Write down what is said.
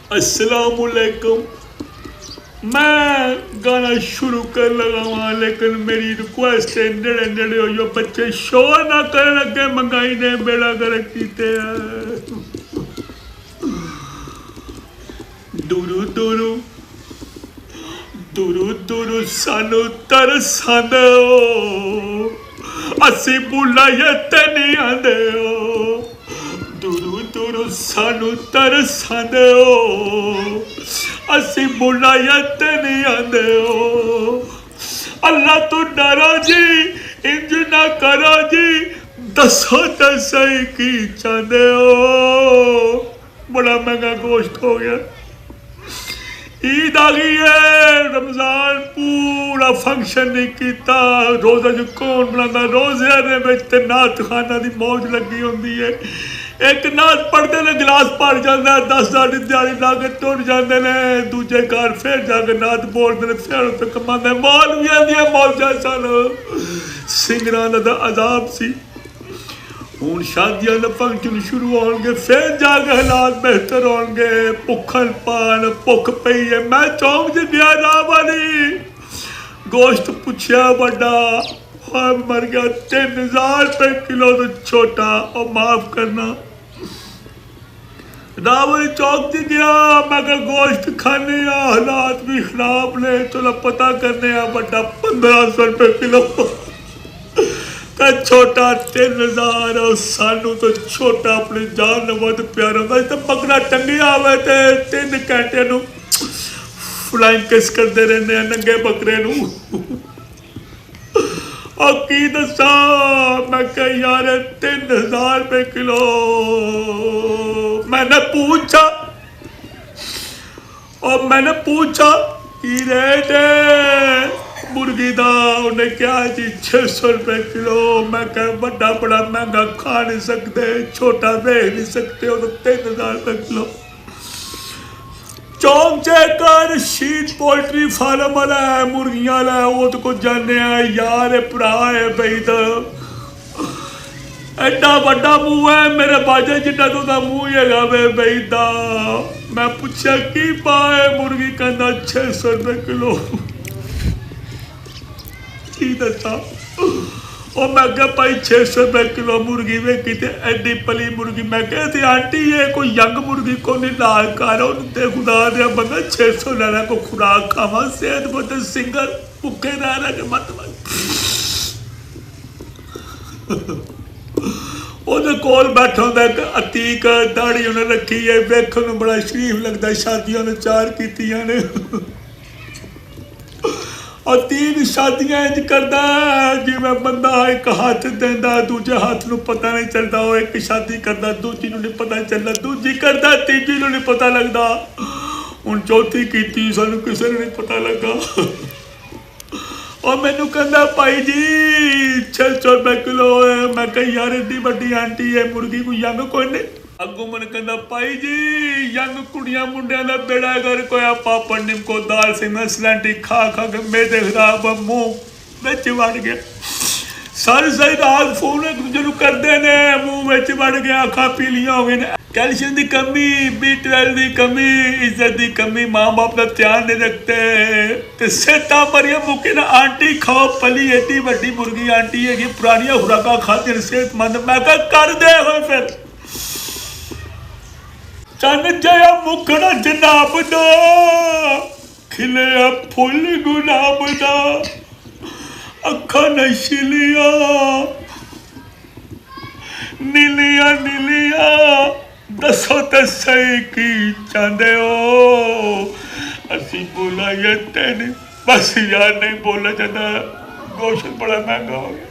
अस्सलामुअलैकुम। मैं गाना शुरू कर लगा वहाँ, लेकिन मेरी रिक्वेस्ट है नेड़े नेड़े हो जो बच्चे शोर ना कर लगे, महंगाई ने बेड़ा गर्क कीते दूरू दूरू दूरू दूरू सानू तरसांदे हो, असी बुलाइए ते नहीं आंदे हो। दूरू दूरू सानू तरसांदे हो, असी बुलाइए ते नहीं आंदे हो। अल्लाह तो डरो जी, इंज ना करो जी, दसो तो सही की चाहते हो। बड़ा महंगा गोश्त हो गया। ईद आ गई है, रमजान पूरा फंक्शन नहीं किया। रोजा जो कौन बनाता, रोजे में नात खाना की मौज लगी होती है। एक नात पढ़ते ने गिलास भर जाता है, 10 साल दिहाड़ी ला के टुर जाते हैं। दूजे घर फिर जाके नात बोलते हैं, फिर उत्ते कमाते। मौलवियां दी मौजा सन, सिंगरां दा अजाब सी। हूँ शादियां के फंक्शन शुरू होंगे, फिर जाके हालात बेहतर होंगे। भुखन पान भुख पई है। मैं चौंक च गया राह वाली, गोश्त पूछया बड़ा, मर गया 3000 रुपये किलो तो छोटा। और माफ करना, राह वाली चौक च गया, मैं क्या गोश्त खाने, हालात भी खराब ने, चलो पता करने बड़ा 1500 रुपये किलो तो छोटा 3000। सानू तो छोटा अपनी जान न बहुत प्यारा होता। तो बकरा टंगिया हुआ तो 3 घंटे फ्लाइंग किस करते रहने नंगे बकरे और की दसा। मैं कह यार 3000 रुपये किलो। मैंने पूछा की रेट है मुर्गी दा, उन्हें क्या जी 600 रुपये किलो। मैं कह बड़ा बड़ा महंगा खा नहीं सकते, छोटा दे नहीं सकते हो तो 3000 रुपये किलो। चौंक चेकर शीत पोल्ट्री फार्म वाला है, मुर्गियां वाला है, वो तो कुछ जाने यार भरा है भाई। तो एडा बड़ा मुंह है मेरे बाजे जिटा तो मुंह है वे भाई दा। मैं पूछा की पाए, मुर्गी कहना 600 रुपये किलो। दसा और मैं क्या भाई 600 रुपये किलो मुर्गी वेखी तो एडी पली मुर्गी। मैं कहती आंटी ये कोई यंग मुर्गी को नहीं लाल कर, खुदा दिया बंदा 600 लेना को खुराक खावा, सेहत बहुत सिंगर भुखे रह रहे के मत कोल बैठा होंगे एक अतीक, दाढ़ी उन्हें रखी है, वेखन बड़ा शरीफ लगता। शादियों ने 4 कीतियां ने और 3 शादियां इंज करदा जिवें बंदा एक हाथ देंदा, दूजे हाथ नूं पता नहीं चलता। वो एक शादी करदा, दूजी नूं नहीं पता चलता, दूजी करदा, तीजी नूं नहीं पता लगता। हुण चौथी कीती, सानूं किसी नूं नहीं पता लगा। और मैनू कहंदा भाई जी 600 रुपये किलो है। मैं कह यार एडी वड्डी आंटी है, मुर्गी कोई यंग कोई नहीं। अगों मन कहंदा भाई जी यंग कुड़ियां मुंडियां दा बेड़ा कर कोया, पापड़ निमको दाल सिंगर सलैंटी खा खा के मेदे खराब मुँह बिच वड़ गया। सारी सारी रात फोन एक दूजे नूं करदे ने, मुँह बिच वड़ गया, अखां पीलियां हो गई। कैल्शियम की कमी, B12 की कमी, इज्जत की कमी, माँ बाप का ध्यान नहीं रखते। सेहतां मरिया मुके ना आंटी खाओ पली एडी वड्डी मुर्गी आंटी है, पुरानियां खुराकां खाती सेहतमंद। मैं कहा कर दे हो फिर चन जया मुखड़ा जनाब दा, खिलिया फुल गुलाब दा, अखा नशीलिया नीलिया नीलिया, दसो तो सही की चाहते हो। असी बोला ये तेन बस यार नहीं बोला जाता, गोश्त बड़ा महंगा हो गया।